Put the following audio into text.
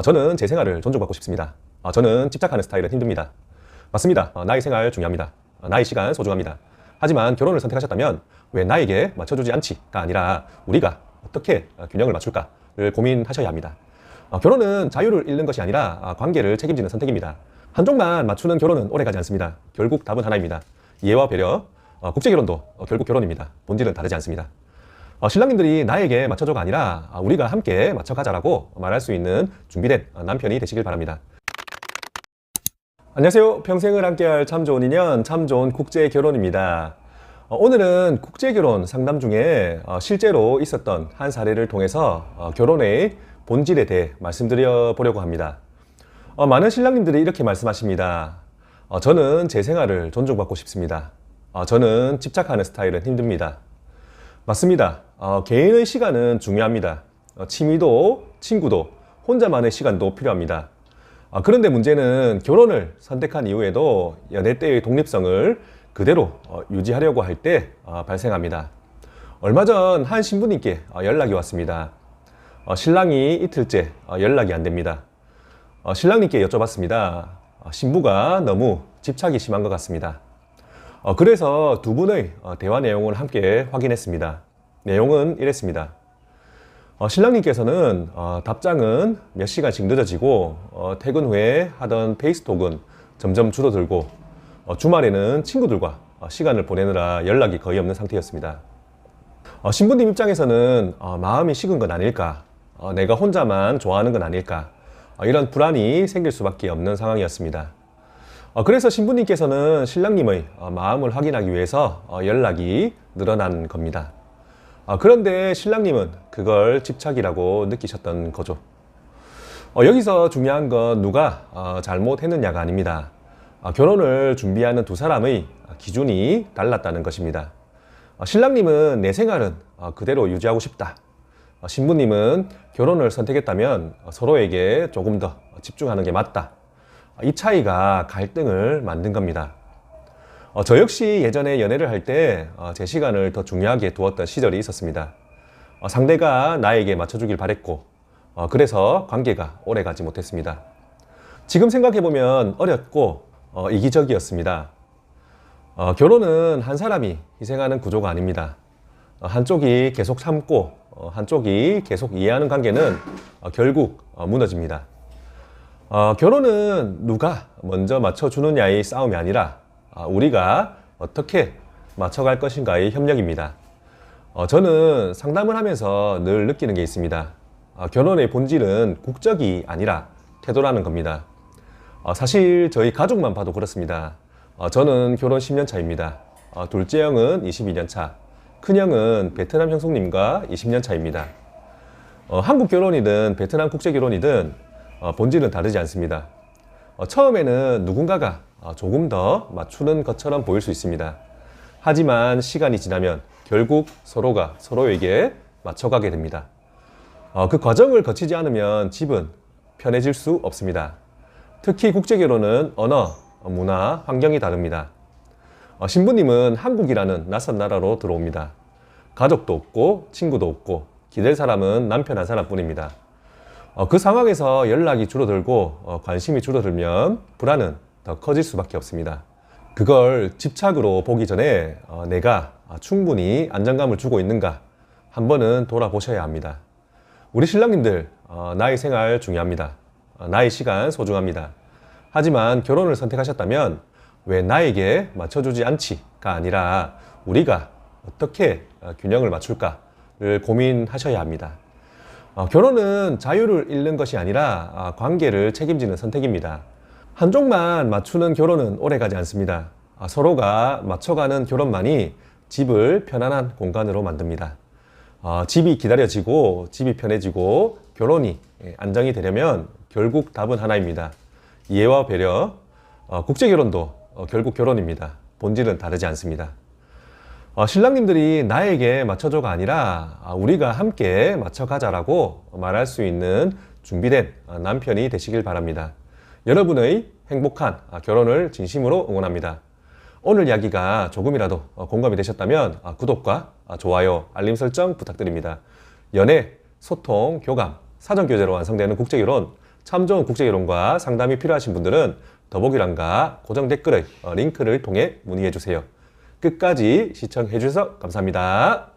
저는 제 생활을 존중받고 싶습니다. 저는 집착하는 스타일은 힘듭니다. 맞습니다. 나의 생활 중요합니다. 나의 시간 소중합니다. 하지만 결혼을 선택하셨다면 왜 나에게 맞춰주지 않지가 아니라 우리가 어떻게 균형을 맞출까를 고민하셔야 합니다. 결혼은 자유를 잃는 것이 아니라 관계를 책임지는 선택입니다. 한쪽만 맞추는 결혼은 오래가지 않습니다. 결국 답은 하나입니다. 이해와 배려, 국제결혼도 결국 결혼입니다. 본질은 다르지 않습니다. 신랑님들이 나에게 맞춰줘가 아니라 우리가 함께 맞춰가자라고 말할 수 있는 준비된 남편이 되시길 바랍니다. 안녕하세요. 평생을 함께할 참 좋은 인연, 참 좋은 국제결혼입니다. 오늘은 국제결혼 상담 중에 실제로 있었던 한 사례를 통해서 결혼의 본질에 대해 말씀드려 보려고 합니다. 많은 신랑님들이 이렇게 말씀하십니다. 저는 제 생활을 존중받고 싶습니다. 저는 집착하는 스타일은 힘듭니다. 맞습니다. 개인의 시간은 중요합니다. 취미도, 친구도, 혼자만의 시간도 필요합니다. 그런데 문제는 결혼을 선택한 이후에도 연애 때의 독립성을 그대로 유지하려고 할 때 발생합니다. 얼마 전 한 신부님께 연락이 왔습니다. 신랑이 이틀째 연락이 안 됩니다. 신랑님께 여쭤봤습니다. 신부가 너무 집착이 심한 것 같습니다. 그래서 두 분의 대화 내용을 함께 확인했습니다. 내용은 이랬습니다. 신랑님께서는 답장은 몇 시간씩 늦어지고 퇴근 후에 하던 페이스톡은 점점 줄어들고 주말에는 친구들과 시간을 보내느라 연락이 거의 없는 상태였습니다. 신부님 입장에서는 마음이 식은 건 아닐까, 내가 혼자만 좋아하는 건 아닐까, 이런 불안이 생길 수밖에 없는 상황이었습니다. 그래서 신부님께서는 신랑님의 마음을 확인하기 위해서 연락이 늘어난 겁니다. 그런데 신랑님은 그걸 집착이라고 느끼셨던 거죠. 여기서 중요한 건 누가 잘못했느냐가 아닙니다. 결혼을 준비하는 두 사람의 기준이 달랐다는 것입니다. 신랑님은 내 생활은 그대로 유지하고 싶다. 신부님은 결혼을 선택했다면 서로에게 조금 더 집중하는 게 맞다. 이 차이가 갈등을 만든 겁니다. 저 역시 예전에 연애를 할 때 제 시간을 더 중요하게 두었던 시절이 있었습니다. 상대가 나에게 맞춰주길 바랬고 그래서 관계가 오래가지 못했습니다. 지금 생각해보면 어렸고 이기적이었습니다. 결혼은 한 사람이 희생하는 구조가 아닙니다. 한쪽이 계속 참고 한쪽이 계속 이해하는 관계는 결국 무너집니다. 결혼은 누가 먼저 맞춰주느냐의 싸움이 아니라 우리가 어떻게 맞춰갈 것인가의 협력입니다. 저는 상담을 하면서 늘 느끼는 게 있습니다. 결혼의 본질은 국적이 아니라 태도라는 겁니다. 사실 저희 가족만 봐도 그렇습니다. 저는 결혼 10년 차입니다. 둘째 형은 22년 차, 큰형은 베트남 형수님과 20년 차입니다. 한국 결혼이든 베트남 국제 결혼이든 본질은 다르지 않습니다. 처음에는 누군가가 조금 더 맞추는 것처럼 보일 수 있습니다. 하지만 시간이 지나면 결국 서로가 서로에게 맞춰가게 됩니다. 그 과정을 거치지 않으면 집은 편해질 수 없습니다. 특히 국제결혼은 언어, 문화, 환경이 다릅니다. 신부님은 한국이라는 낯선 나라로 들어옵니다. 가족도 없고 친구도 없고 기댈 사람은 남편 한 사람뿐입니다. 그 상황에서 연락이 줄어들고 관심이 줄어들면 불안은 더 커질 수밖에 없습니다. 그걸 집착으로 보기 전에 내가 충분히 안정감을 주고 있는가 한 번은 돌아보셔야 합니다. 우리 신랑님들, 나의 생활 중요합니다. 나의 시간 소중합니다. 하지만 결혼을 선택하셨다면 왜 나에게 맞춰주지 않지가 아니라 우리가 어떻게 균형을 맞출까를 고민하셔야 합니다. 결혼은 자유를 잃는 것이 아니라 관계를 책임지는 선택입니다. 한쪽만 맞추는 결혼은 오래가지 않습니다. 서로가 맞춰가는 결혼만이 집을 편안한 공간으로 만듭니다. 집이 기다려지고 집이 편해지고 결혼이 안정이 되려면 결국 답은 하나입니다. 이해와 배려, 국제결혼도 결국 결혼입니다. 본질은 다르지 않습니다. 신랑님들이 나에게 맞춰줘가 아니라 우리가 함께 맞춰가자라고 말할 수 있는 준비된 남편이 되시길 바랍니다. 여러분의 행복한 결혼을 진심으로 응원합니다. 오늘 이야기가 조금이라도 공감이 되셨다면 구독과 좋아요, 알림 설정 부탁드립니다. 연애, 소통, 교감, 사전교제로 완성되는 국제결혼 참 좋은 국제이론과 상담이 필요하신 분들은 더보기란과 고정 댓글의 링크를 통해 문의해 주세요. 끝까지 시청해 주셔서 감사합니다.